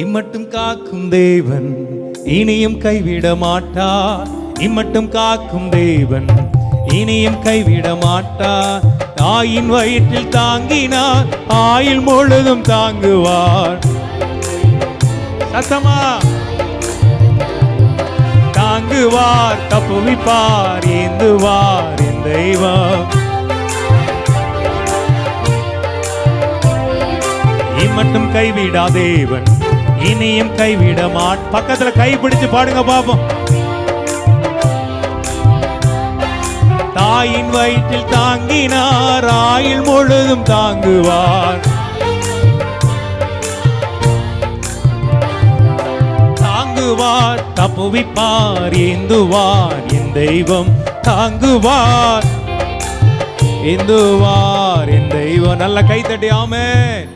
இம்மட்டும் காக்கும் தேவன் இனியும் கைவிட மாட்டார். இம்மட்டும் காக்கும் தேவன் இனியும் கைவிட மாட்டார். தாயின் வயிற்றில் தாங்கினார், ஆயுள் முழுதும் தாங்குவார். சத்தமா தாங்குவார், தப்புவிப்பார், ஏந்துவார் என் தெய்வம். இம்மட்டும் கைவிடா தேவன் இனியும் கைவிட மாட்டார். பக்கத்துல கை பிடிச்சு பாடுங்க பாப்போம். தாயின் வயிற்றில் தாங்கினார், ஆயுள் முழுதும் தாங்குவார். தாங்குவார், தப்புவிப்பார், ஏந்துவார் என் தெய்வம். தாங்குவார், ஏந்துவார் என் தெய்வம். நல்ல கைத்தட்டி ஆமென்.